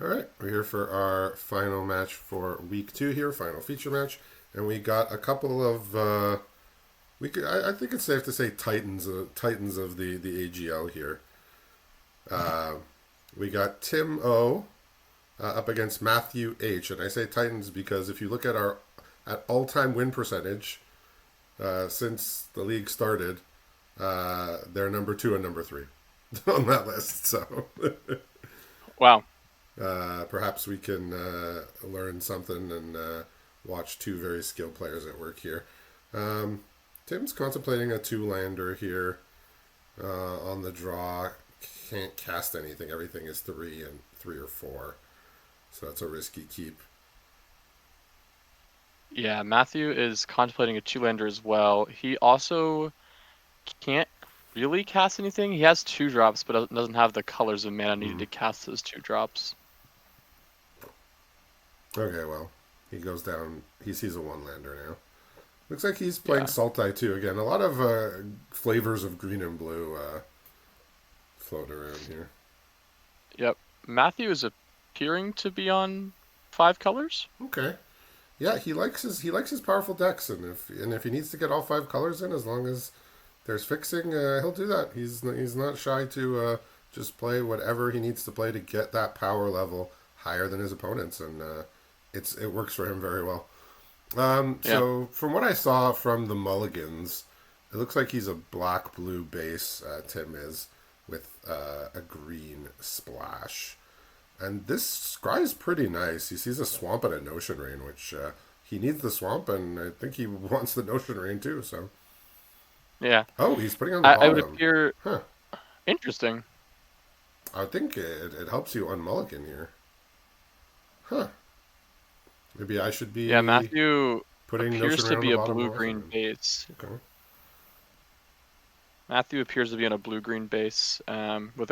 All right, we're here for our final match for week 2 here, final feature match, and we got a couple of I think it's safe to say titans of the AGL here. Uh, we got Tim O up against Matthew H, and I say titans because if you look at our at all time win percentage since the league started, they're number 2 and number 3 on that list. So Wow. perhaps we can learn something and watch two very skilled players at work here. Um, Tim's contemplating a two-lander here on the draw. Can't cast anything. Everything is 3 or 4, so that's a risky keep. Yeah, Matthew is contemplating a two-lander as well. He also can't really cast anything. He has 2 drops, but doesn't have the colors of mana needed Mm. to cast those 2 drops. Okay, well, he goes down. He sees a one-lander now. Looks like he's playing Yeah. Sultai too. Again, a lot of flavors of green and blue float around here. Yep. Matthew is appearing to be on 5 colors. Okay. Yeah, he likes his powerful decks, and if he needs to get all 5 colors in, as long as there's fixing, he'll do that. He's not shy to just play whatever he needs to play to get that power level higher than his opponents, and it works for him very well. Yeah. So from what I saw from the Mulligans, it looks like he's a black blue base. Tim is with a green splash. And this scry's pretty nice. He sees a swamp and a notion rain, which he needs the swamp, and I think he wants the notion rain too. So, Yeah. oh, he's putting on the I would bottom. appear Huh. interesting. I think it helps you unmulligan here. Huh. Maybe I should Yeah, be Matthew putting notion appears to rain on be the a bottom more often blue-green then. base. Okay. Matthew appears to be on a blue-green base. With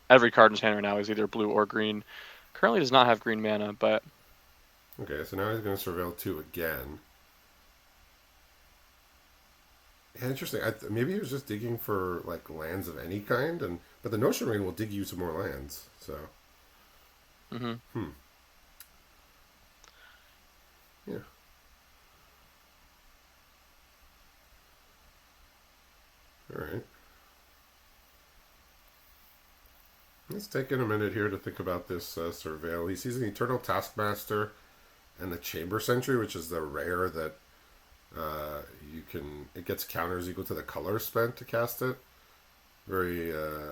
every card in his hand right now is either blue or green. Currently does not have green mana, but Okay, so now he's going to surveil 2 again. Yeah, interesting. Maybe he was just digging for like lands of any kind, and but the notion rain will dig you some more lands. So, hmm hmm. Yeah. All right. Let's take in a minute here to think about this surveil. He sees an Eternal Taskmaster and the Chamber Sentry, which is the rare that you can. It gets counters equal to the color spent to cast it. Very a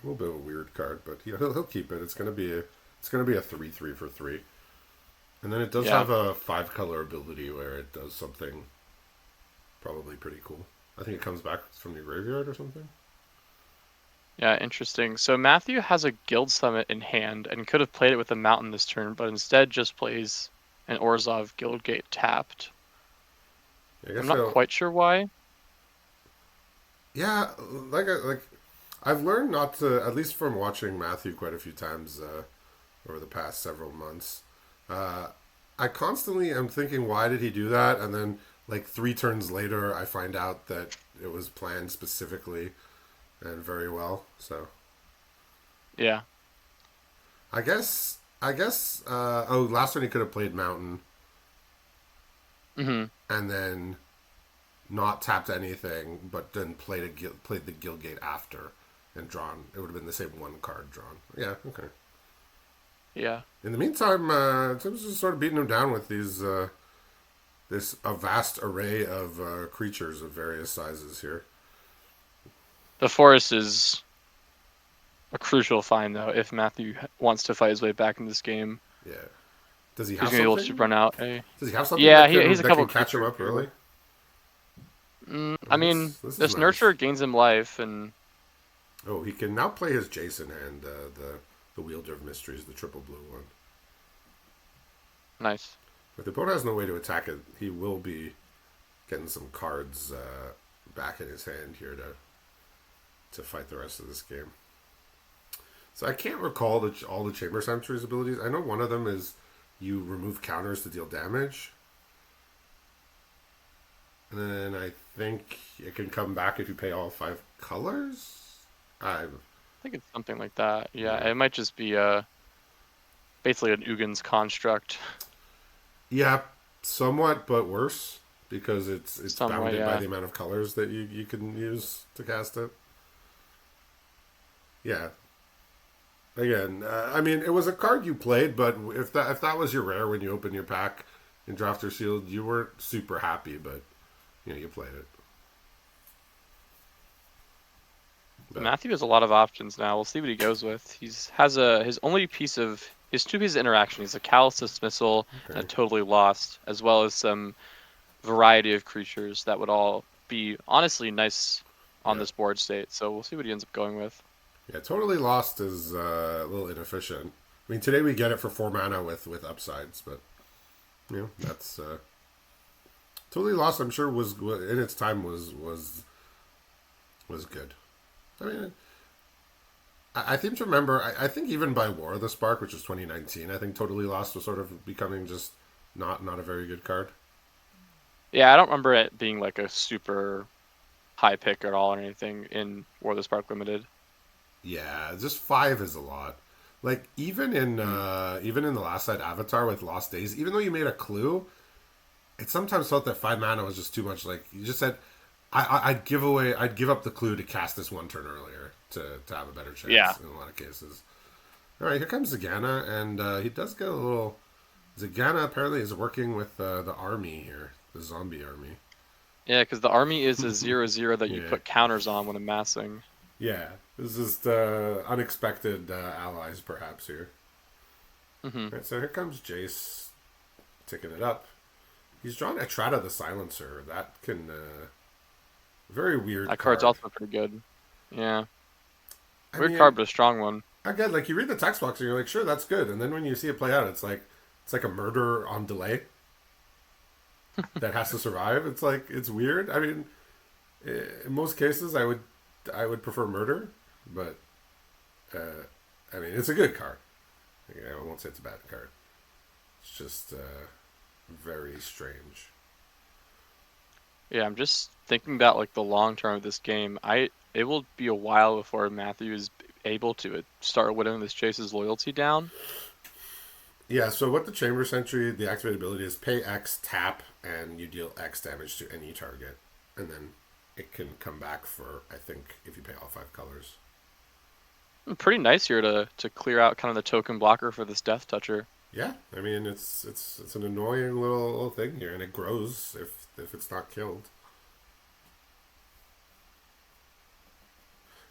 little bit of a weird card, but he'll keep it. It's gonna be a 3/3 for 3, and then it does yeah. have a 5 color ability where it does something probably pretty cool. I think it comes back from your graveyard or something. Yeah, interesting. So Matthew has a Guild Summit in hand and could have played it with a Mountain this turn, but instead just plays an Orzhov Guildgate tapped. I I'm guess not so. quite sure why. Yeah, like I've learned not to, at least from watching Matthew quite a few times over the past several months. Uh, I constantly am thinking, why did he do that? And then, like 3 turns later, I find out that it was planned specifically and very well. So Yeah. Oh, last turn he could have played Mountain hmm and then not tapped anything, but then played the Guildgate after and drawn. It would have been the same 1 card drawn. Yeah, okay. Yeah. In the meantime, Tim's just sort of beating him down with this a vast array of creatures of various sizes here. The forest is a crucial find, though, if Matthew wants to fight his way back in this game. Yeah. Does he He's have going to be able to something? run out a... Does he have something Yeah, he has a that couple can catch him creatures up here. early? I Oh, mean, this is this nice. Nurturer gains him life, and Oh, he can now play his Jason hand, the Wielder of Mysteries, the triple blue one. nice. If the opponent has no way to attack it, he will be getting some cards back in his hand here to fight the rest of this game. So I can't recall all the Chamber Sentry's abilities. I know one of them is you remove counters to deal damage. And then I think it can come back if you pay all 5 colors. I I think it's something like that. Yeah, yeah. it might just be basically an Ugin's construct. Yeah, somewhat, but worse because it's Somewhat, bounded by yeah. the amount of colors that you can use to cast it. Yeah. Again, I mean, it was a card you played, but if that was your rare when you opened your pack in Drafter Shield, you weren't super happy, but you played it. So But Matthew has a lot of options now. We'll see what he goes with. He's has a his only piece of his two pieces of interaction. He's a callous dismissal and okay, a totally lost, as well as some variety of creatures that would all be honestly nice on yeah, this board state. So we'll see what he ends up going with. yeah, totally lost is a little inefficient. I mean, today we get it for 4 mana with upsides, but that's totally lost. I'm sure was in its time was good. I mean, I seem to remember. I think even by War of the Spark, which was 2019, I think Totally Lost was sort of becoming just not a very good card. Yeah, I don't remember it being like a super high pick at all or anything in War of the Spark Limited. Yeah, just 5 is a lot. Like Mm. even in the last side Avatar with Lost Days, even though you made a clue, it sometimes felt that 5 mana was just too much. Like you just said, I'd give up the clue to cast this one turn earlier to have a better Yeah, chance in a lot of cases. All right, here comes Zagana, and he does get a little. Zagana apparently is working with the army here, the zombie army. yeah, because the army is a 0/0 that you Yeah, put counters on when amassing. yeah. This is unexpected allies, perhaps here. Hmm. All right, so here comes Jace, ticking it up. He's drawn Etrata the Silencer. That can very weird That card's card. also pretty good. Yeah, I weird mean, card, but a strong one. again, like you read the text box and you're like, sure, that's good, and then when you see it play out, it's like a murder on delay that has to survive. It's like it's weird. I mean, in most cases, I would prefer murder, but I mean, it's a good card. I won't say it's a bad card. It's just very strange. Yeah, I'm just thinking about like the long term of this game. It will be a while before Matthew is able to start whittling this Chase's loyalty down. Yeah, so what the Chamber Sentry, the activated ability is pay X, tap, and you deal X damage to any target. And then it can come back for, I think, if you pay all 5 colors. Pretty nice here to clear out kind of the token blocker for this Death Toucher. Yeah, I mean it's an annoying little thing here, and it grows if it's not killed.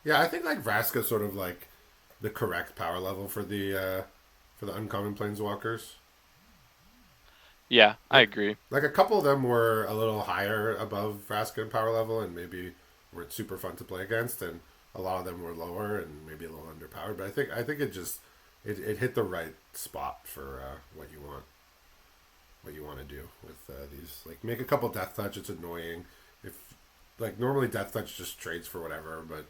Yeah, I think like Vraska's sort of like the correct power level for the uncommon planeswalkers. Yeah, I Like agree. like a couple of them were a little higher above Vraska in power level, and maybe were super fun to play against, and a lot of them were lower and maybe a little underpowered. But I think it hit the right spot for what you want to do with these. Like make a couple death touch. It's annoying if like normally death touch just trades for whatever, but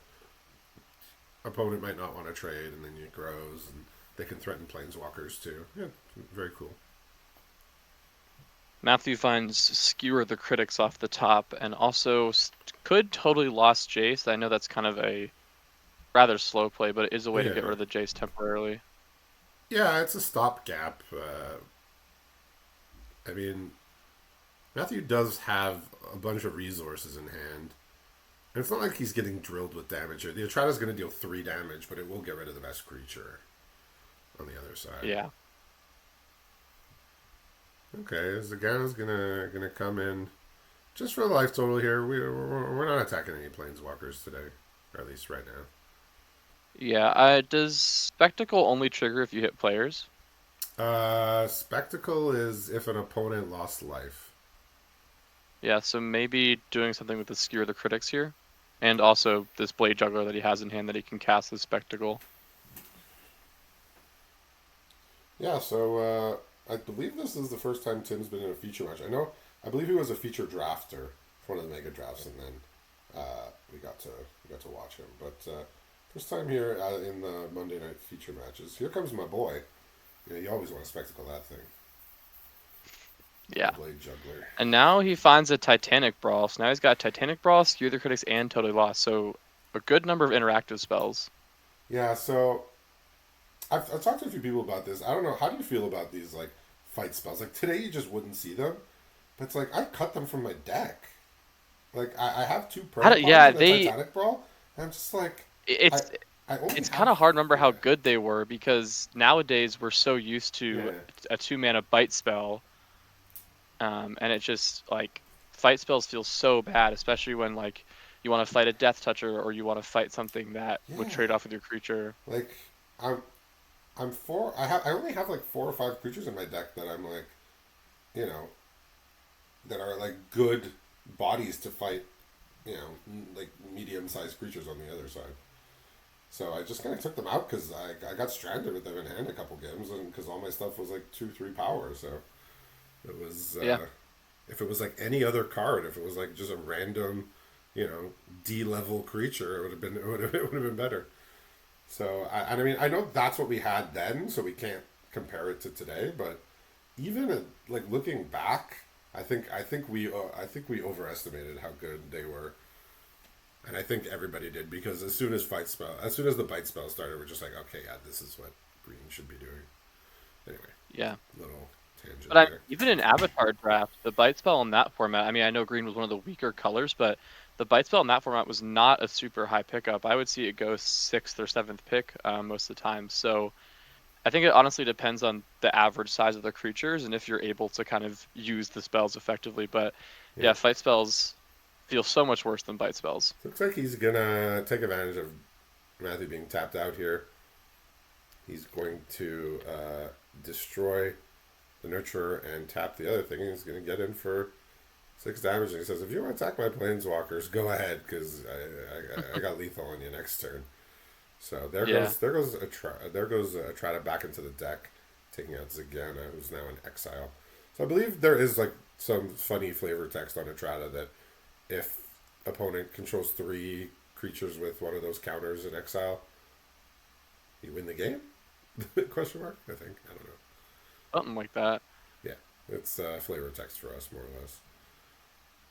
opponent might not want to trade, and then it grows, and they can threaten planeswalkers too. Yeah, very cool. Matthew finds Skewer the Critics off the top, and also could totally lost Jace. I know that's kind of a rather slow play, but it is a way to get Yeah, rid of the Jace temporarily. yeah, it's a stopgap. I mean, Matthew does have a bunch of resources in hand. And it's not like he's getting drilled with damage here. The Atrada's going to deal 3 damage, but it will get rid of the best creature on the other side. Yeah. Okay, Zagana's gonna come in just for the life total here. We're not attacking any planeswalkers today, or at least right now. Yeah. Does Spectacle only trigger if you hit players? Spectacle is if an opponent lost life. Yeah, so maybe doing something with the Skewer the Critics here. And also this Blade Juggler that he has in hand that he can cast as Spectacle. Yeah, so I believe this is the first time Tim's been in a feature match. I believe he was a feature drafter for one of the mega drafts, and then we got to watch him. But first time here in the Monday night feature matches. Here comes my boy. You always want to spectacle that thing, the Yeah. Blade Juggler. And now he finds a Titanic Brawl. So now he's got Titanic Brawl, Skewer the Critics, and Totally Lost. So a good number of interactive spells. Yeah, so I've talked to a few people about this. I don't know. How do you feel about these like fight spells? Like today, you just wouldn't see them, but it's like I cut them from my deck. Like I have two prayer pawns Yeah, in the Titanic Brawl, and I'm just like, I it's I only it's kind have of hard to remember yeah how good they were because nowadays we're so used to yeah a 2 mana bite spell, and it just like fight spells feel so bad, especially when like you want to fight a death toucher or you want to fight something that would yeah. trade off with your creature. Like I'm I'm four. I only have like 4 or 5 creatures in my deck that I'm like, you know, that are like good bodies to fight, like medium sized creatures on the other side. So I just kind of took them out because I got stranded with them in hand a couple games, and because all my stuff was like 2 3 power. So it was Yeah, if it was like any other card, if it was like just a random, D level creature, it would have been it would have been better. So I mean I know that's what we had then, so we can't compare it to today. But even like looking back, I think we overestimated how good they were, and I think everybody did because as soon as the bite spell started, we're just like, okay, yeah, this is what green should be doing. Anyway, yeah. little But tangent I there. even in Avatar Draft, the bite spell in that format. I mean, I know green was one of the weaker colors, but the bite spell in that format was not a super high pickup. I would see it go sixth or seventh pick most of the time. So I think it honestly depends on the average size of the creatures and if you're able to kind of use the spells effectively. But Yeah, yeah, fight spells feel so much worse than bite spells. looks like he's gonna take advantage of Matthew being tapped out here. He's going to destroy the Nurturer and tap the other thing. He's going to get in for 6 damage. And he says, if you want to attack my Planeswalkers, go ahead, because I got lethal on you next turn. So Yeah. there goes Atrata back into the deck, taking out Zagana, who's now in exile. So I believe there is like some funny flavor text on Atrata that if opponent controls 3 creatures with one of those counters in exile, you win the game? Question mark? I think. I don't know. Something like that. Yeah, it's flavor text for us, more or less.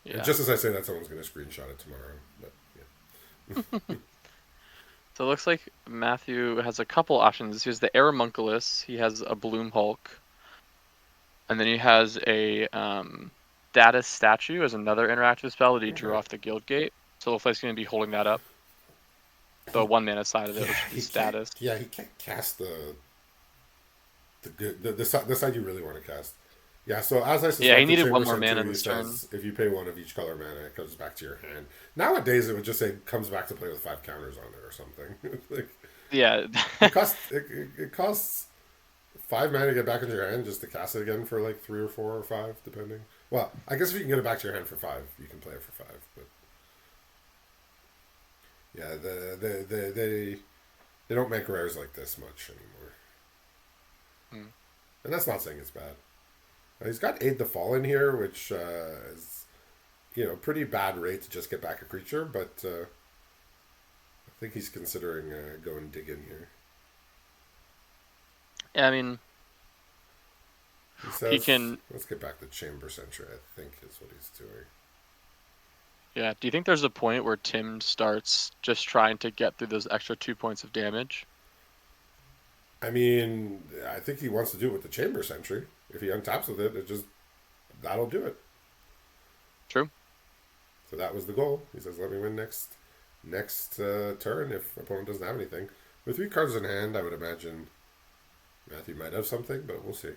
And Yeah. just as I say that, someone's going to screenshot it tomorrow. But yeah, So it looks like Matthew has a couple options. He has the Aeromunculus, he has a Bloom Hulk, and then he has a Status Statue as another interactive spell that he drew okay. off the Guild Gate. So it looks like he's going to be holding that up. The 1 mana side of it, Yeah, which is he can't. status. Yeah, he can't cast the good the side you really want to cast. Yeah, so as I Yeah, he suspect, the needed one Chamber more mana Sentry this turn. says if you pay one of each color mana, it comes back to your hand. Nowadays, it would just say comes back to play with 5 counters on it or something. Like Yeah. it costs 5 mana to get back into your hand just to cast it again for like 3 or 4 or 5, depending. Well, I guess if you can get it back to your hand for 5, you can play it for 5. But yeah, they don't make rares like this much anymore, Hmm. and that's not saying it's bad. He's got Aid the Fallen here, which is pretty bad rate to just get back a creature, but I think he's considering going dig in here. Yeah, I mean, He he says, can. "Let's get back to Chamber Sentry." I think is what he's doing. Yeah. Do you think there's a point where Tim starts just trying to get through those extra 2 points of damage? I mean, I think he wants to do it with the Chamber Sentry. If he untaps with it, that'll do it. True. So that was the goal. He says, "Let me win next turn if opponent doesn't have anything." With 3 cards in hand, I would imagine Matthew might have something, but we'll see.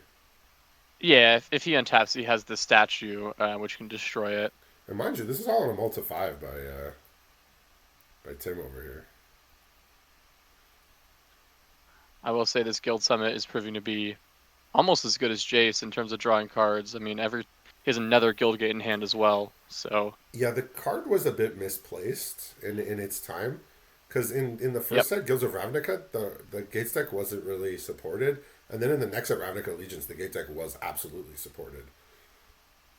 Yeah, if he untaps, he has the statue, which can destroy it. And mind you, this is all on a multi 5 by Tim over here. I will say this Guild Summit is proving to be almost as good as Jace in terms of drawing cards. I mean, he has another Guild Gate in hand as well. So Yeah, the card was a bit misplaced in its time. Because in the yep. first set, Guilds of Ravnica, the Gates deck wasn't really supported. And then in the next set, Ravnica Allegiance, the Gate deck was absolutely supported.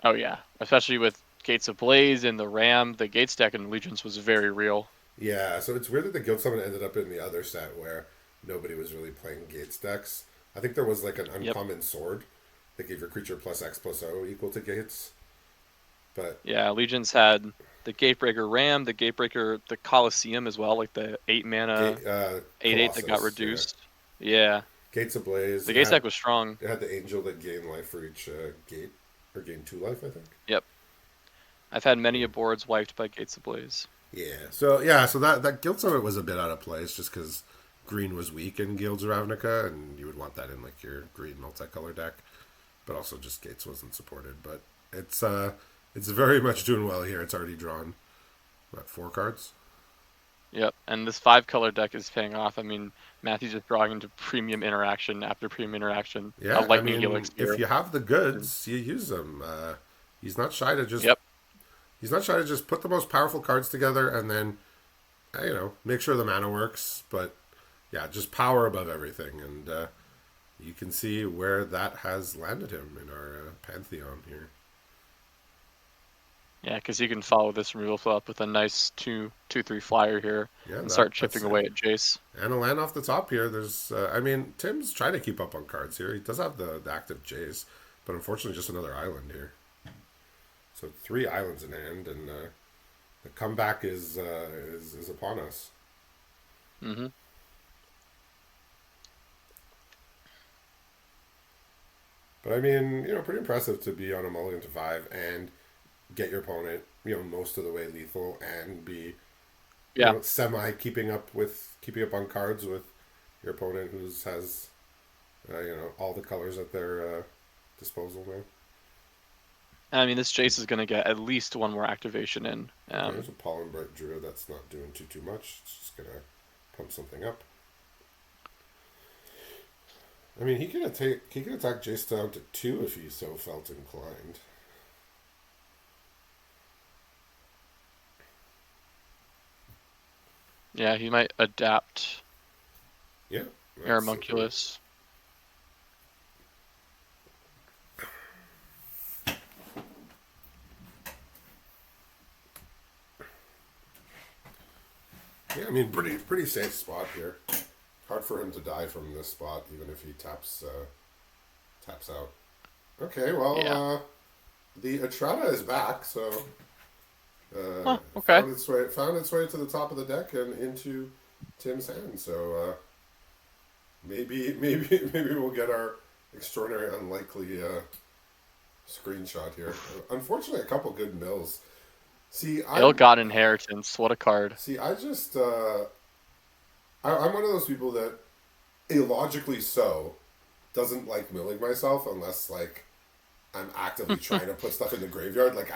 Oh yeah, especially with Gates of Blaze and the Ram, the Gates deck in Allegiance was very real. Yeah, so it's weird that the Guild Summon ended up in the other set where nobody was really playing Gates decks. I think there was like an Yep. uncommon sword that gave your creature plus X plus O equal to Gates. But Yeah, Allegiance had the Gatebreaker Ram, the Gatebreaker, the Colosseum as well, like the 8 mana Gate 8/8 that got Colossus, yeah. reduced. Yeah. Gates Ablaze. The Gates deck was strong. It had the Angel that gained life for each gate, or gain 2 life, I think. Yep. I've had many a boards wiped by Gates Ablaze. So that Guild Summit was a bit out of place just because green was weak in Guilds of Ravnica, and you would want that in like your green multicolor deck. But also just Gates wasn't supported. But it's very much doing well here. It's already drawn what, 4 cards. Yep, and this 5-color deck is paying off. I mean, Matthew's just drawing into premium interaction after premium interaction. Yeah, A lightning helix here. if you have the goods, you use them. He's not shy to just. Yep. He's not shy to just put the most powerful cards together and then, make sure the mana works. But yeah, just power above everything, and you can see where that has landed him in our pantheon here. Yeah, because you can follow this removal flow up with a nice 2/3 flyer here and start chipping away at Jace. And a land off the top here. There's, Tim's trying to keep up on cards here. He does have the active Jace, but unfortunately just another island here. So 3 islands in hand, and the comeback is upon us. Mm-hmm. But I mean, pretty impressive to be on a mulligan to 5 and get your opponent, most of the way lethal and be, semi keeping up on cards with your opponent who has, all the colors at their disposal now. I mean, this Jace is going to get at least 1 more activation in. There's a Pollen Bright Druid that's not doing too much. It's just going to pump something up. I mean, he could attack Jace down to 2 if he so felt inclined. Yeah, he might adapt. Yeah. Aeromunculus. Yeah, I mean, pretty safe spot here. Hard for him to die from this spot, even if he taps out. Okay, well, the Atrata is back, so okay. found its way to the top of the deck and into Tim's hand. So maybe we'll get our extraordinary unlikely screenshot here. Unfortunately, a couple good mills. See, Ill-Gotten Inheritance. What a card. See, I just I'm one of those people that illogically so doesn't like milling myself unless like I'm actively trying to put stuff in the graveyard. Like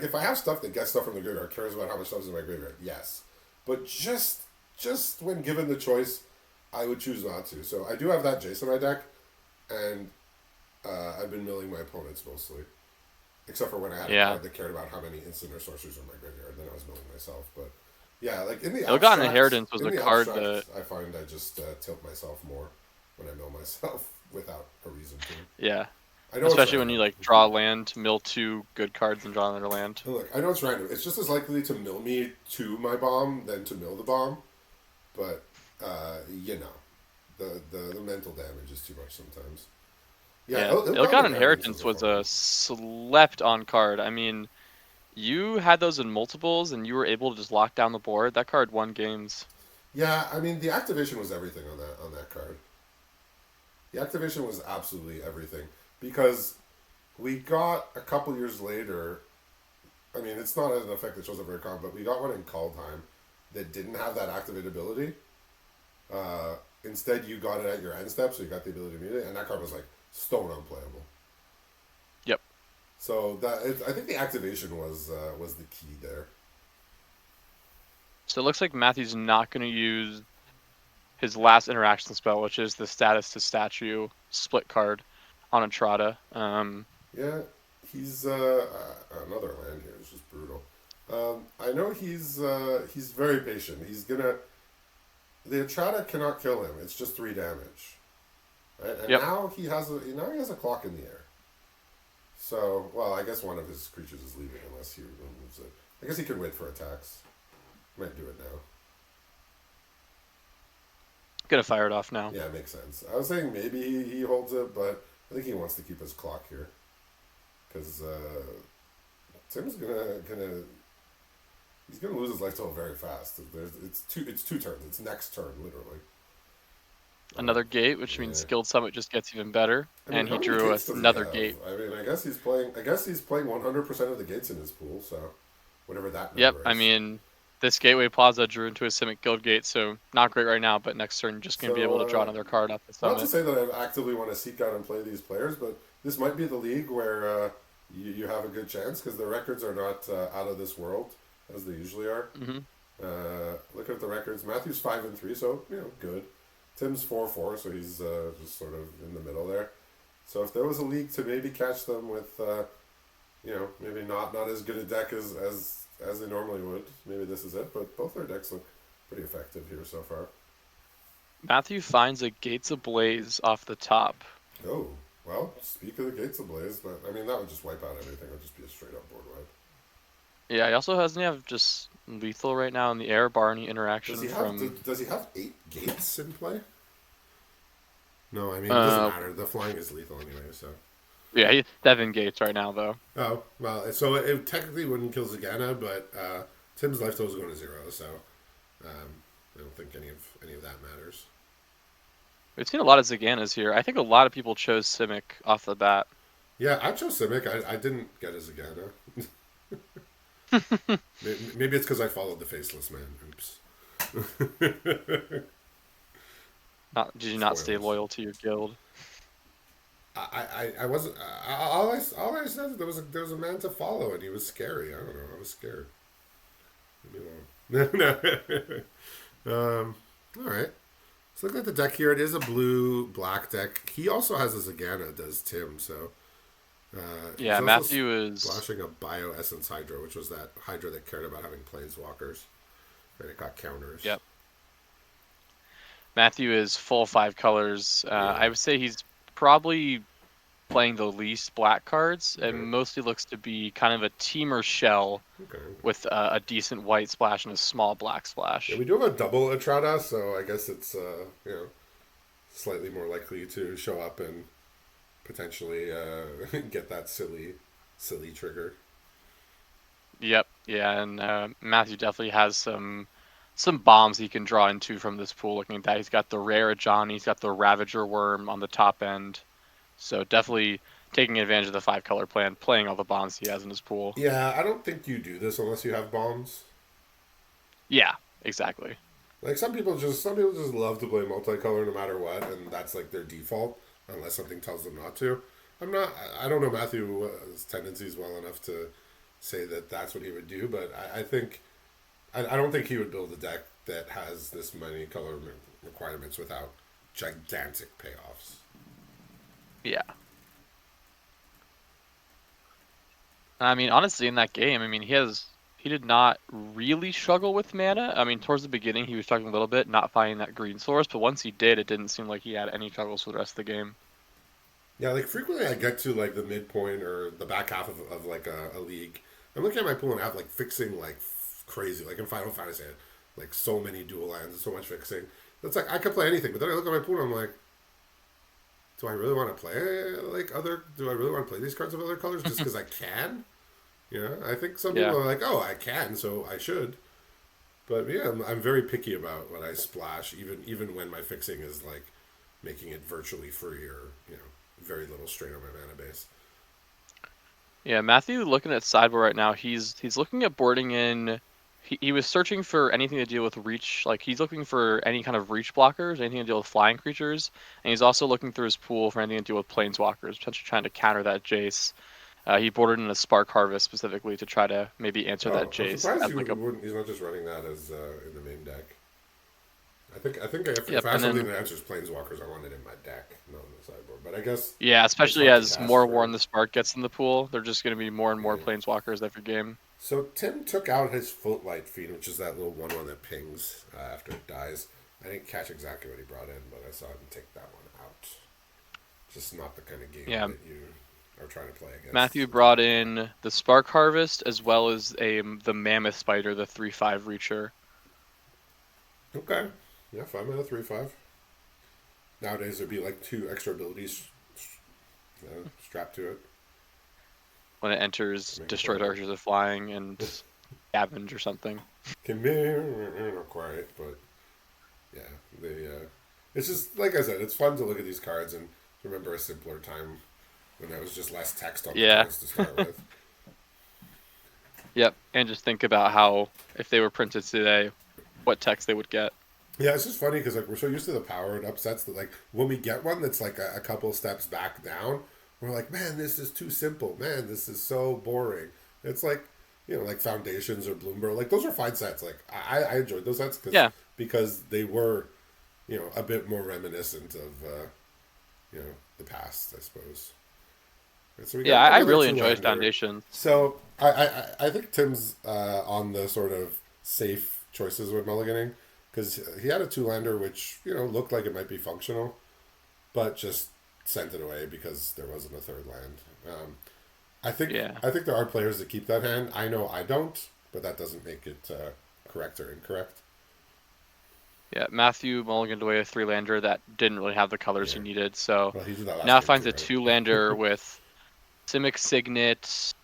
if I have stuff that gets stuff from the graveyard, cares about how much stuff's in my graveyard, yes. But just when given the choice, I would choose not to. So I do have that Jace in my deck, and I've been milling my opponents mostly. Except for when I had a card that cared about how many instant or sorceries in my graveyard, then I was milling myself. But yeah, like in the Ill-Gotten Inheritance was a card that I find I just tilt myself more when I mill myself without a reason to. Yeah. Especially when you like draw land, mill 2 good cards, and draw another land. And look, I know it's random. It's just as likely to mill me to my bomb than to mill the bomb. But the mental damage is too much sometimes. Yeah, Ill-Gotten Inheritance was a slept-on card. I mean, you had those in multiples, and you were able to just lock down the board. That card won games. Yeah, I mean, the activation was everything on that card. The activation was absolutely everything. Because we got, a couple years later, I mean, it's not an effect that shows up very common, but we got one in Call Time that didn't have that activate ability. Instead, you got it at your end step, so you got the ability to mute it, and that card was like, stone unplayable. Yep. So I think the activation was the key there. So it looks like Matthew's not going to use his last interaction spell, which is the status to statue split card on Atrata. Yeah, he's another land here. It's just brutal. I know he's very patient. The Atrata cannot kill him. It's just 3 damage. Right? And now he has a clock in the air. So, well, I guess one of his creatures is leaving unless he removes it. I guess he can wait for attacks. Might do it now. Gonna fire it off now. Yeah, it makes sense. I was saying maybe he holds it, but I think he wants to keep his clock here. Because Tim's he's gonna lose his life total very fast. It's two turns. It's next turn, literally. another gate, which means Yeah. Skilled Summit just gets even better. I mean, And how he many drew gates us does he another have? gate. I mean, I guess he's playing. I guess he's playing 100% of the gates in his pool. So, whatever that Yep, number I is. mean, this Gateway Plaza drew into a Simic Guild gate, so not great right now, but next turn just going to be able to draw So, another card off the not to Summit. say that I actively want to seek out and play these players, but this might be the league where you have a good chance because the records are not out of this world as they usually are. Hmm. Looking at the records, Matthew's 5-3, so good. Tim's 4-4, so he's just sort of in the middle there. So if there was a league to maybe catch them with, maybe not as good a deck as they normally would, maybe this is it. But both their decks look pretty effective here so far. Matthew finds a Gates Ablaze off the top. Oh, well, speak of the Gates Ablaze, but I mean that would just wipe out everything. It would just be a straight up board wipe. Yeah, he also doesn't have just lethal right now in the air, bar any interaction from. Does he have 8 gates in play? No, I mean it doesn't Uh, matter. The flying is lethal anyway, so. yeah, he's 7 gates right now though. Oh well, so it technically wouldn't kill Zagana, but Tim's life total is going to 0, so I don't think any of that matters. We've seen a lot of Zaganas here. I think a lot of people chose Simic off the bat. Yeah, I chose Simic. I didn't get a Zagana. Maybe it's because I followed the Faceless Man. Oops. Did you not stay Spoilers. loyal to your guild? I wasn't. All I said there was a man to follow, and he was scary. I don't know. I was scared. Leave me alone. No. All right. So look at the deck here. It is a blue black deck. He also has a Zagana, does Tim? So he's Yeah, also Matthew is. splashing a Bio Essence Hydra, which was that Hydra that cared about having planeswalkers, and it got counters. Yep. Matthew is full 5 colors. Yeah. I would say he's probably playing the least black cards, and Okay. mostly looks to be kind of a teamer shell Okay. with a decent white splash and a small black Yeah, splash. we do have a double Atrada, so I guess it's slightly more likely to show up and potentially get that silly trigger. Yep, yeah, and Matthew definitely has some bombs he can draw into from this pool. Looking at that, he's got the rare Johnny, he's got the Ravager Worm on the top end, so definitely taking advantage of the 5 color plan, playing all the bombs he has in his pool. Yeah, I don't think you do this unless you have bombs. Yeah, exactly. Like some people just love to play multicolor no matter what, and that's like their default unless something tells them not to. I don't know Matthew's tendencies well enough to say that that's what he would do, but I think I don't think he would build a deck that has this many color requirements without gigantic payoffs. Yeah. I mean, honestly, in that game, I mean, he did not really struggle with mana. I mean, towards the beginning, he was struggling a little bit, not finding that green source, but once he did, it didn't seem like he had any struggles for the rest of the game. Yeah, like frequently I get to like the midpoint or the back half of like a league. I'm looking at my pool and I have like fixing like crazy. Like in Final Fantasy, I had like so many dual lands and so much fixing. It's like I could play anything, but then I look at my pool and I'm like, do I really want to play like other? Do I really want to play these cards of other colors just because I can? I think some Yeah. people are like, oh, I can, so I should. But yeah, I'm very picky about what I splash, even when my fixing is like making it virtually free or very little strain on my mana base. Yeah, Matthew looking at sideboard right now, he's looking at boarding in. He was searching for anything to deal with reach, like he's looking for any kind of reach blockers, anything to deal with flying creatures, and he's also looking through his pool for anything to deal with planeswalkers, potentially trying to counter that Jace. He boarded in a Spark Harvest specifically to try to maybe answer that Oh, I'm Jace surprised as like a. he's not just running that as in the main deck. I think if Yep, I have and something then that answers planeswalkers, I want it in my deck, not on the sideboard. But I guess yeah, it's especially hard to as cast more for. Warren the Spark gets in the pool, they're just going to be more and more Yeah. planeswalkers every game. So Tim took out his Footlight Fiend, which is that little 1/1 that pings after it dies. I didn't catch exactly what he brought in, but I saw him take that one out. Just not the kind of game Yeah, that you are trying to play against. Matthew brought in the Spark Harvest as well as the Mammoth Spider, the 3/5 Reacher. Okay. Yeah, 5 mana, 3/5. Nowadays there'd be like 2 extra abilities strapped to it. When it enters, Make it Destroyed better. Archers are flying and scavenge or something. Can be not quite, but yeah, It's just like I said, it's fun to look at these cards and remember a simpler time when there was just less text on the Yeah. cards to start with. Yep. And just think about how if they were printed today, what text they would get. Yeah, it's just funny because like we're so used to the powered up sets that like when we get one that's like a couple steps back down, we're like, man, this is too simple. Man, this is so boring. It's like like Foundations or Bloomberg. Like those are fine sets. Like I enjoyed those sets Yeah. because they were a bit more reminiscent of the past, I suppose. And so we Yeah, got I another really two enjoy lander. Foundations. So I think Tim's on the sort of safe choices with mulliganing because he had a two lander which looked like it might be functional, but just sent it away because there wasn't a third land. I think Yeah. I think there are players that keep that hand. I know I don't, but that doesn't make it correct or incorrect. Yeah, Matthew mulliganed away a 3-lander that didn't really have the colors he Yeah. needed, so Well, he did that last now game finds too, a right? 2-lander with Simic Signet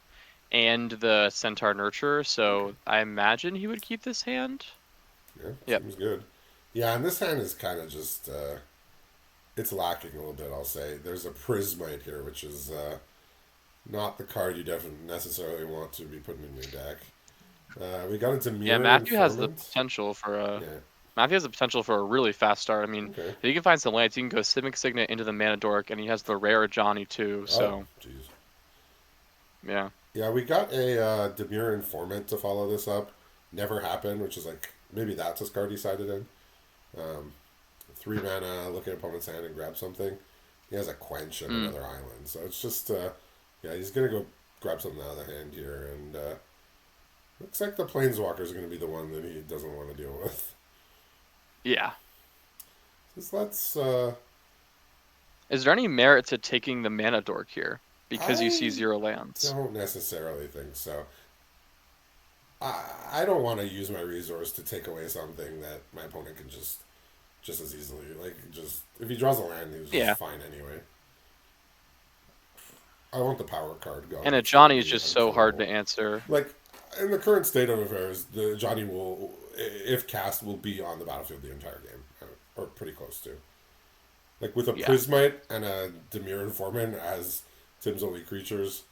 and the Centaur Nurture, Okay. so I imagine he would keep this hand. Yeah, Yep. seems good. Yeah, and this hand is kind of just it's lacking a little bit. I'll say there's a Prismite here, which is not the card you definitely necessarily want to be putting in your deck. We got into Yeah, Mirror Matthew has the Informant. potential for a Yeah. Matthew has the potential for a really fast start. I mean, Okay. if he can find some lands, he can go Simic Signet into the Mana Dork, and he has the rare Johnny too. Oh, So jeez. yeah, Yeah, we got a Demure Informant to follow this up. Never happened, which is like maybe that's a card he sided in. Um, 3 mana, look at opponent's hand and grab something. He has a Quench and mm, another island, so it's just yeah, he's gonna go grab something out of the hand here, and looks like the Planeswalker is gonna be the one that he doesn't want to deal with. yeah. Just let's. Is there any merit to taking the Mana Dork here because you see I 0 lands? don't necessarily think so. I don't want to use my resource to take away something that my opponent can just as easily just if he draws a land, he was Yeah, just fine anyway. I want the power card and a gone. It's gonna Johnny is be just so hard to unkillable. answer. Like in the current state of affairs, the Johnny will, if cast, will be on the battlefield the entire game, or pretty close to. Like with a Yeah, Prismite and a Demure Informant as Tim's only creatures,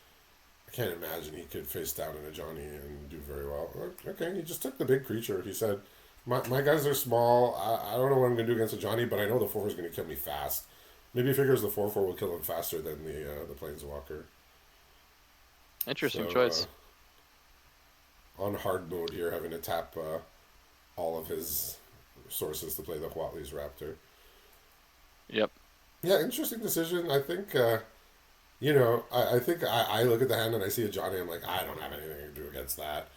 I can't imagine he could face down in a Johnny and do very well. Okay, he just took the big creature. He said, my guys are small. I don't know what I'm going to do against a Johnny, but I know the 4 is going to kill me fast. Maybe he figures the 4/4 will kill him faster than the Planeswalker. interesting So choice. on hard mode here, having to tap all of his sources to play the Huatli's Raptor. Yep. Yeah, interesting decision. I think, I think I look at the hand and I see a Johnny. I'm like, I don't have anything to do against that.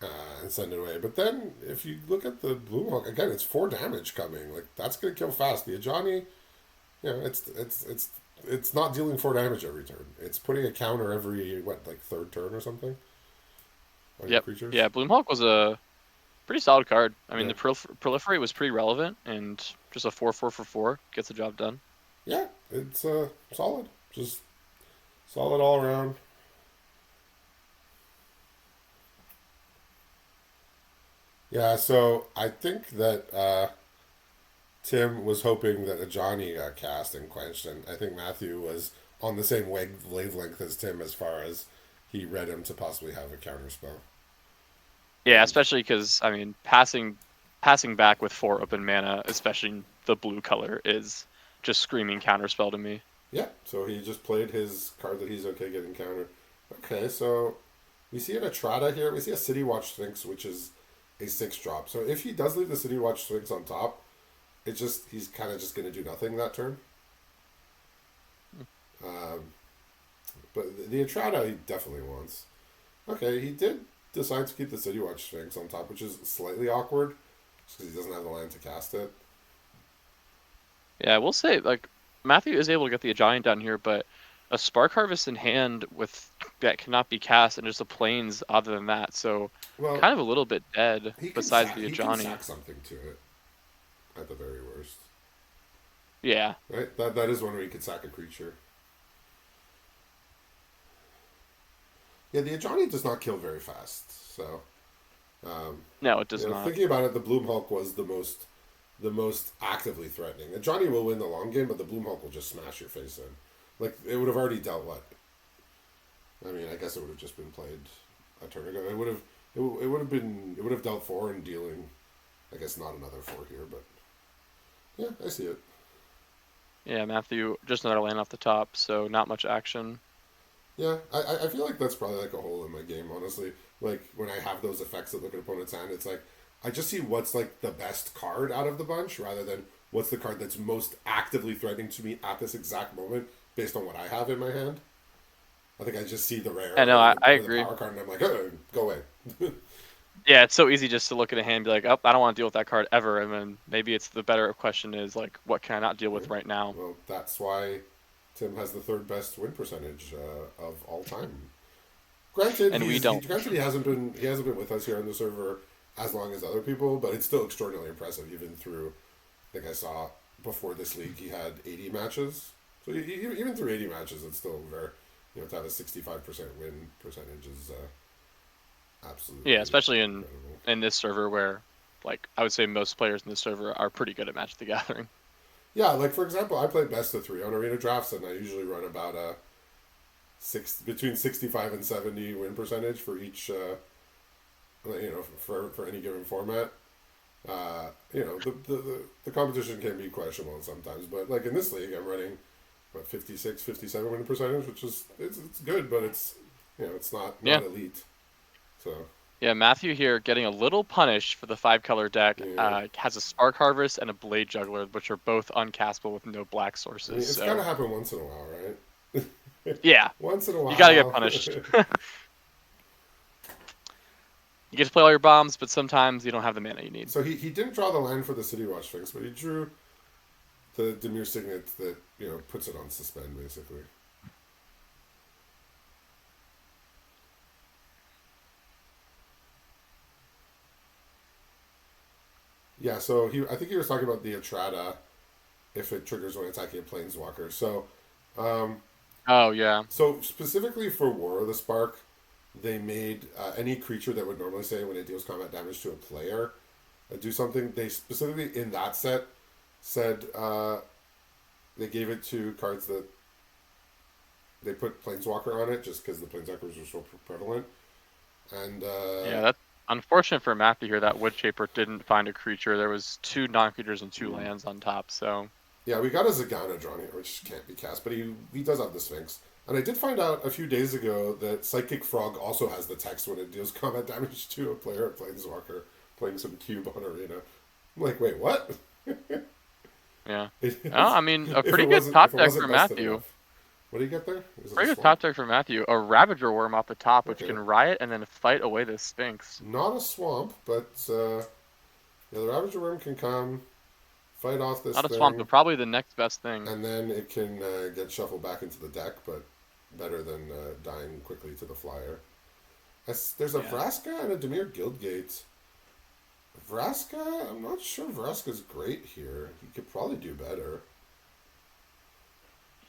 And send it away. But then if you look at the Blue Hawk, again, it's 4 damage coming. Like, that's going to kill fast. The Johnny, it's not dealing 4 damage every turn. It's putting a counter every, like, third turn or something on your Yep. creatures. Yeah, Bloomhawk was a pretty solid card. I mean, Yeah. the proliferate was pretty relevant, and just a 4/4 for 4 gets the job done. Yeah, it's solid. Just solid all around. Yeah, so I think that Tim was hoping that a Johnny got cast and quenched, and I think Matthew was on the same wavelength as Tim as far as he read him to possibly have a counter spell. Yeah, And especially because I mean, passing back with 4 open mana, especially the blue color, is just screaming counterspell to me. yeah, so he just played his card that he's okay getting countered. Okay, so we see an Atrata here. We see a City Watch Sphinx, which is a 6 drop. So if he does leave the City Watch Sphinx on top, it's just he's kind of just going to do nothing that turn. Um, but the Atrata he definitely wants. Okay, he did decide to keep the City Watch Sphinx on top, which is slightly awkward, just because he doesn't have the land to cast it. Yeah, we'll say like Matthew is able to get the Ajani down here, but a Spark Harvest in hand with that cannot be cast and just a plains other than that, so Well, kind of a little bit dead besides the he can Ajani. sack something to it at the very worst, Yeah. right? That is one where he could sack a creature. Yeah, the Ajani does not kill very fast, so No, it does not. thinking about it, the Bloom Hulk was the most the most actively threatening. And Johnny will win the long game, but the Bloomhulk will just smash your face in. Like, it would have already dealt what? I mean, I guess it would have just been played a turn ago. It would have dealt 4 and dealing, I guess not another 4 here, but yeah, I see it. Yeah, Matthew, just another land off the top, so not much action. Yeah, I feel like that's probably like a hole in my game, honestly. Like, when I have those effects that look at opponent's hand, it's like, I just see what's like the best card out of the bunch rather than what's the card that's most actively threatening to me at this exact moment based on what I have in my hand. I think I just see the rare I know, I or the agree. power card and I'm like, oh, go away. Yeah, it's so easy just to look at a hand and be like, oh, I don't want to deal with that card ever. And then maybe it's the better question is like, what can I not deal Yeah. with right now? Well, that's why Tim has the third best win percentage of all time. Granted, And we don't. granted he hasn't been with us here on the server as long as other people, but it's still extraordinarily impressive. Even through, I think I saw before this league he had 80 matches. So even through 80 matches, it's still very, to have a 65% win percentage is absolutely Yeah, especially incredible. in this server where, like, I would say most players in this server are pretty good at Magic the Gathering. Yeah, like for example, I play best of 3 on arena drafts, and I usually run about a between 65 and 70 win percentage for each. For any given format. The competition can be questionable sometimes, but like in this league, I'm running 56, 57 win percentage, which is it's good, but it's it's not Yeah. elite. So Yeah, Matthew here getting a little punished for the 5-color deck. yeah, Has a Spark Harvest and a Blade Juggler, which are both uncastable with no black I mean sources. it's gotta So happen once in a while, right? yeah, Once in a you gotta get while. punished. You get to play all your bombs, but sometimes you don't have the mana you need. So he didn't draw the land for the City Watch Sphinx, but he drew the Demir Signet that puts it on suspend basically. Yeah, so I think he was talking about the Atrata if it triggers when attacking a planeswalker. So, Oh yeah, so specifically for War of the Spark, they made any creature that would normally say when it deals combat damage to a player do something. They specifically in that set said they gave it to cards that they put Planeswalker on it just because the Planeswalkers were so prevalent. And yeah. That's unfortunate for Matthew here. That Wood Shaper didn't find a creature. There was 2 non-creatures and 2 lands on top. So yeah, we got a Zagana drawn here, which can't be cast, but he does have the Sphinx. And I did find out a few days ago that Psychic Frog also has the text when it deals combat damage to a player at Planeswalker playing some cube on Arena. I'm like, wait, what? yeah. If Oh, I mean, a pretty good top it deck for wasn't bested Matthew. enough. What do you get there? Is it a Pretty good swamp? top deck for Matthew. A Ravager Worm off the top, which Okay. can riot and then fight away the Sphinx. Not a swamp, but yeah, the Ravager Worm can come, fight off this Not a swamp, thing, but probably the next best thing. and then it can get shuffled back into the deck, but better than dying quickly to the flyer. There's a Yeah. Vraska and a Demir Guildgate. Vraska, I'm not sure Vraska's great here. He could probably do better.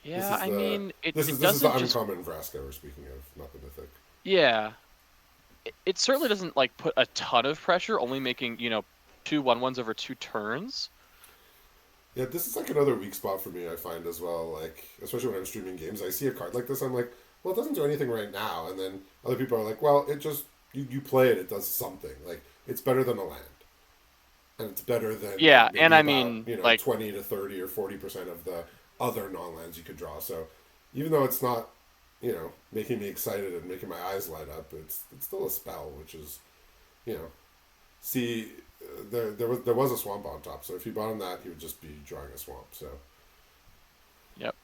Yeah, I mean, it, This it is the doesn't just. uncommon Vraska we're speaking of, not the mythic. Yeah. It certainly doesn't, like, put a ton of pressure, only making, 2 1/1s over 2 turns. Yeah, this is like another weak spot for me, I find as well. Like, especially when I'm streaming games, I see a card like this, I'm like, well, it doesn't do anything right now. And then other people are like, well, it just, you play it, it does something. Like, it's better than a land. And it's better than Yeah, maybe and I about, mean, like, 20 to 30 or 40% of the other non lands you could draw. So even though it's not, making me excited and making my eyes light up, it's still a spell, which is, you know, see, there was a swamp on top. So if he bought him that, he would just be drawing a swamp. So yep.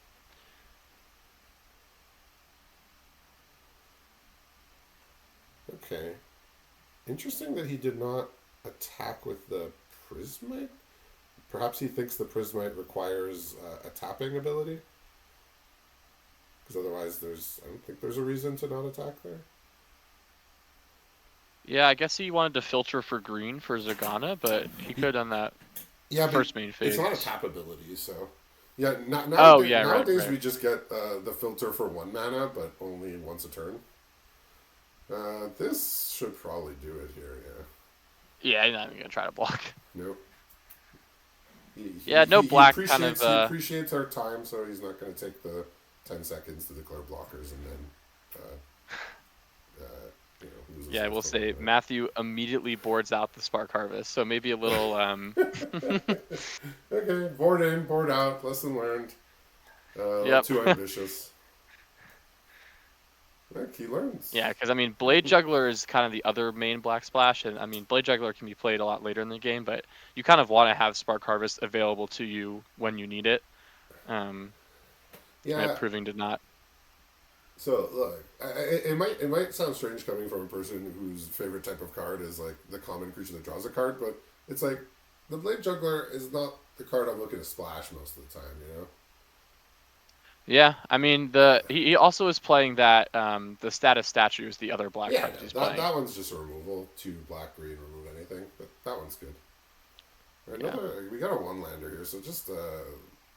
okay, interesting that he did not attack with the Prismite. Perhaps he thinks the Prismite requires a tapping ability. Because otherwise, I don't think there's a reason to not attack there. Yeah, I guess he wanted to filter for green for Zagana, but he could have done that first main phase. It's not a tap ability, so yeah. Oh, yeah, nowadays right. we just get the filter for 1 mana, but only once a turn. This should probably do it here. Yeah. Yeah, he's not even gonna try to block. Nope. Yeah, no black kind of. He appreciates our time, so he's not going to take the 10 seconds to declare blockers and then lose his Yeah, I will life over say Matthew immediately boards out the Spark Harvest, so maybe a little. Okay, board in, board out. Lesson learned. A little Yep. too ambitious. Heck, he learns. Yeah, because I mean, Blade Juggler is kind of the other main black splash, and I mean, Blade Juggler can be played a lot later in the game, but you kind of want to have Spark Harvest available to you when you need it. And Yeah. proving to not. So look, it might sound strange coming from a person whose favorite type of card is like the common creature that draws a card, but it's like the Blade Juggler is not the card I'm looking to splash most of the time, you know. Yeah, I mean he also is playing that the Status Statue is the other black Yeah, card that he's that playing. one's just a removal. 2 black, green, remove anything, but that one's good. Right, Yeah. We got a 1-lander here, so just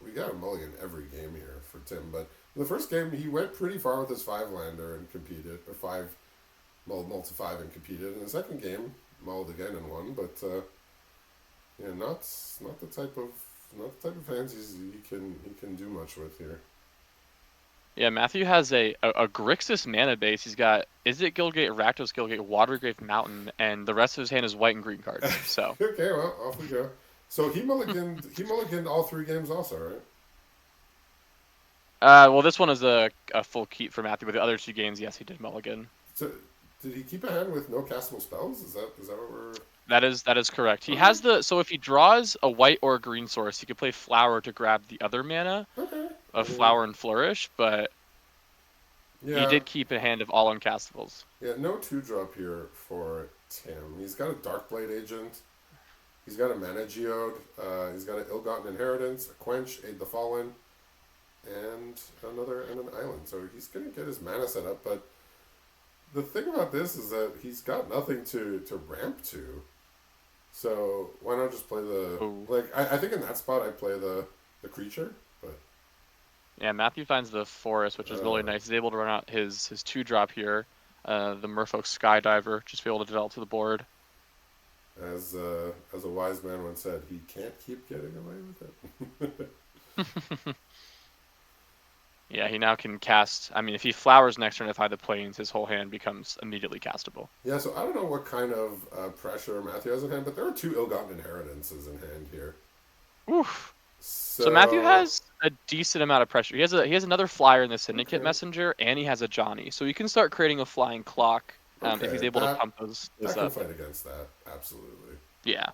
we got a mulligan every game here for Tim. But in the first game, he went pretty far with his 5-lander and competed, or 5 mulled to 5 and competed. In the second game, mulled again and won, but yeah, not the type of hands he can do much with here. Yeah, Matthew has a Grixis mana base. He's got Izzet Guildgate, Rakdos Guildgate, Watergrave Mountain, and the rest of his hand is white and green cards. So Okay, well, off we go. So he mulliganed all 3 games also, right? well, this one is a full keep for Matthew, but the other 2 games, yes, he did mulligan. So did he keep a hand with no castable spells? Is that what we're? That is correct. He has so if he draws a white or a green source, he could play Flower to grab the other mana of Flower and Flourish, but he did keep a hand of all uncastables. Yeah, no 2-drop here for Tim. He's got a Darkblade Agent. He's got a Mana Geode. He's got an Ill-Gotten Inheritance, a Quench, Aid the Fallen, and an island. So he's gonna get his mana set up, but the thing about this is that he's got nothing to ramp to. So why not just play the I think in that spot I'd play the creature, but yeah, Matthew finds the forest, which is really nice. He's able to run out his 2-drop here, the Merfolk Skydiver, just be able to develop to the board. As a wise man once said, he can't keep getting away with it. Yeah, he now can cast. I mean, if he flowers next turn, if I the plains, his whole hand becomes immediately castable. Yeah, so I don't know what kind of pressure Matthew has in hand, but there are 2 ill-gotten inheritances in hand here. Oof. So Matthew has a decent amount of pressure. He has another flyer in the Syndicate Messenger, and he has a Johnny, so he can start creating a flying clock if he's able to pump those that can up. fight against that, absolutely. Yeah.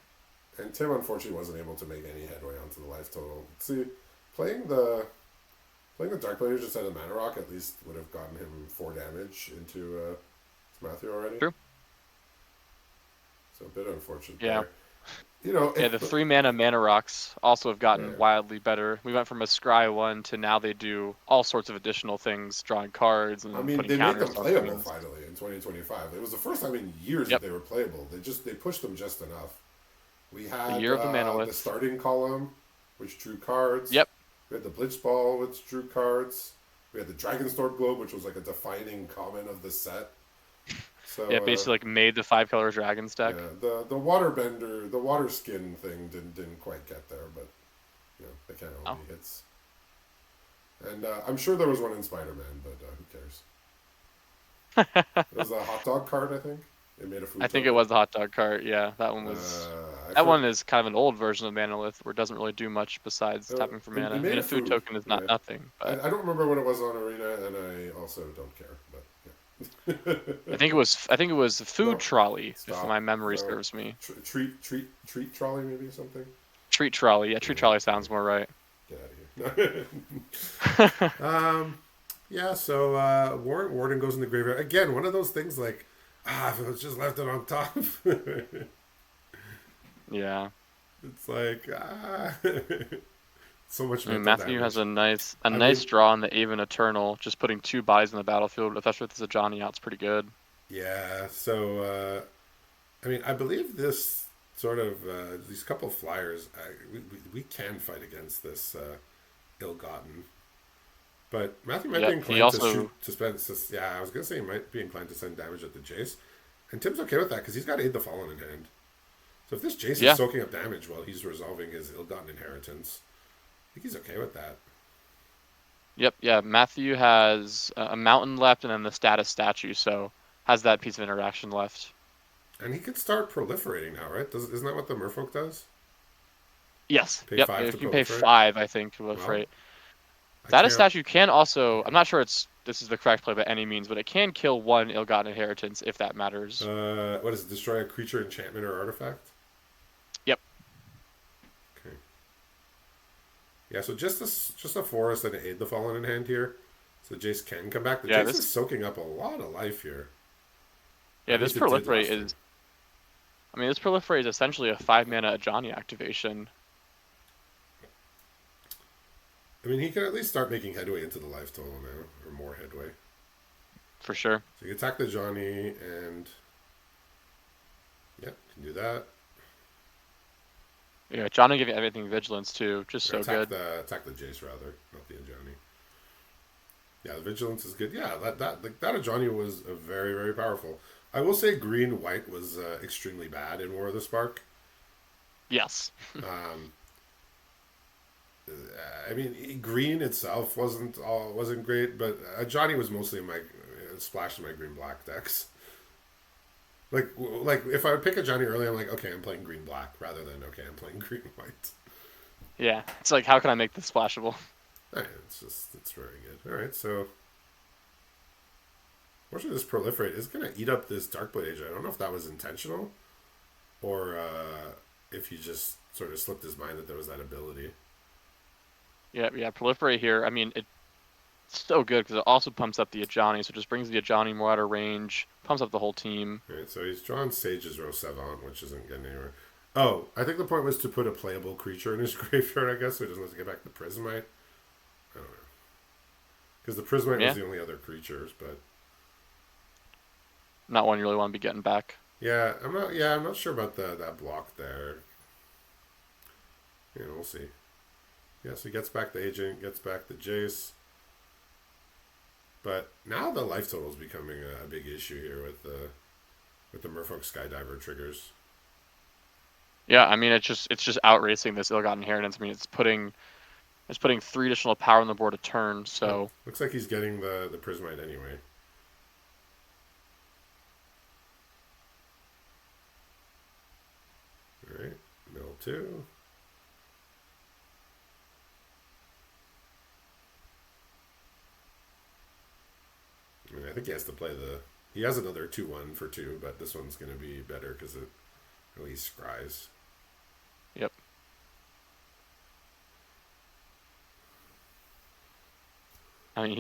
And Tim unfortunately wasn't able to make any headway onto the life total. See, playing the Darkblade just out of Mana Rock at least would have gotten him 4 damage into Matthew already. True. So a bit unfortunate. Yeah. There. You know. Yeah, the 3 mana rocks also have gotten wildly better. We went from a Scry 1 to now they do all sorts of additional things, drawing cards and putting they made them counters on playable things. finally in 2025. It was the first time in years that they were playable. They pushed them just enough. We had the Year of the Manoliths. The starting column, which drew cards. Yep. We had the Blitzball, which drew cards. We had the Dragonstorm Globe, which was like a defining common of the set. So, yeah, basically like made the 5-color dragons deck. Yeah, the Waterbender, the Water Skin thing didn't quite get there, but you know, they kind of only hits. And I'm sure there was one in Spider-Man, but who cares? It was a hot dog card, I think. It made a food. I think it was the hot dog cart. Yeah, that one was. One is kind of an old version of Manolith, where it doesn't really do much besides tapping for mana. And a food token is not nothing. But I don't remember what it was on Arena, and I also don't care. But yeah. I think it was food trolley, if my memory serves me. Treat trolley, maybe something. Treat trolley. Yeah, treat trolley sounds more right. Get out of here. Yeah. So Warden goes in the graveyard again. One of those things like. If it was just left it on top. Yeah. It's like, so much. Matthew has a nice draw on the Aven Eternal, just putting 2 buys in the battlefield, especially with the Johnny out, it's pretty good. Yeah, so, I mean, I believe this sort of, these couple of flyers, we can fight against this ill-gotten. But Matthew might be inclined to spend. Yeah, I was gonna say he might be inclined to send damage at the Jace, and Tim's okay with that because he's got Aid the Fallen in hand. So if this Jace is Yeah. soaking up damage while he's resolving his ill-gotten inheritance, I think he's okay with that. Yep. Yeah. Matthew has a mountain left, and then the status statue, so has that piece of interaction left. And he could start proliferating now, right? Isn't that what the Merfolk does? Yes. Pay Yep. 5 If to you can pay proliferate? 5, I think, to Well, proliferate. I Status can't. statue can also. I'm not sure this is the correct play by any means, but it can kill one ill-gotten inheritance if that matters. What is it? Destroy a creature, enchantment, or artifact? Yep. Okay. Yeah, so just a forest and an Aid the Fallen in hand here. So Jace can come back. The Yeah. Jace is soaking up a lot of life here. Yeah. At This least it did proliferate last turn. is. I mean, this proliferate is essentially a 5-mana Ajani activation. I mean, he can at least start making headway into the life total now, or more headway. For sure. So you attack the Johnny, and yeah, can do that. Yeah, Johnny giving everything vigilance too, just Or so good. attack the Jace rather, not the Johnny. Yeah, the vigilance is good. Yeah, that Johnny was very powerful. I will say green white was extremely bad in War of the Spark. Yes. Um, I mean, green itself wasn't great, but Johnny was mostly in my splashed in my green black decks. Like if I would pick a Johnny early, I'm like, okay, I'm playing green black rather than okay, I'm playing green white. Yeah, it's like, how can I make this splashable? It's very good. All right, so fortunately, this proliferate is gonna eat up this Darkblade Age. I don't know if that was intentional or if he just sort of slipped his mind that there was that ability. Yeah, proliferate here. I mean, it's so good because it also pumps up the Ajani, so it just brings the Ajani more out of range, pumps up the whole team. All right, so he's drawn Sage's Row Savant, which isn't getting anywhere. Oh, I think the point was to put a playable creature in his graveyard, I guess, so he doesn't have to get back the Prismite. I don't know. Because the Prismite Yeah. was the only other creatures, but Not one you really want to be getting back. yeah, I'm not sure about that block there. Yeah, we'll see. Yeah, so he gets back the agent, gets back the Jace. But now the life total is becoming a big issue here with the Merfolk Skydiver triggers. Yeah, I mean, it's just outracing this ill-gotten inheritance. I mean, it's putting 3 additional power on the board a turn. So Oh, looks like he's getting the Prismite anyway. All right, mill 2. I mean, I think he has to play the. He has another 2/1 for 2, but this one's going to be better because it at least scries. yep. I mean,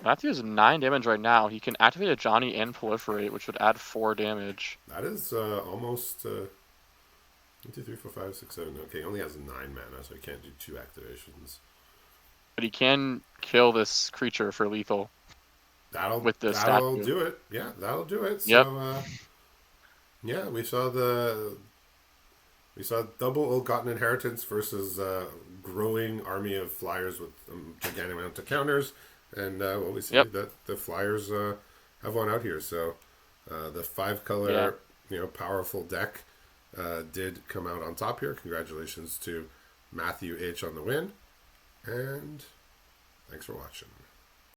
Matthew has 9 damage right now. He can activate a Johnny and proliferate, which would add 4 damage. That is almost 1, 2, 3, 4, 5, 6, 7. Okay, he only has 9 mana, so he can't do 2 activations. But he can kill this creature for lethal. With the That'll statue. do it. Yeah, that'll do it. Yep. So yeah, we saw double ill-gotten inheritance versus growing army of flyers with gigantic amount of counters, and what we see that the flyers have won out here. So the 5-color powerful deck did come out on top here. Congratulations to Matthew H on the win, and thanks for watching.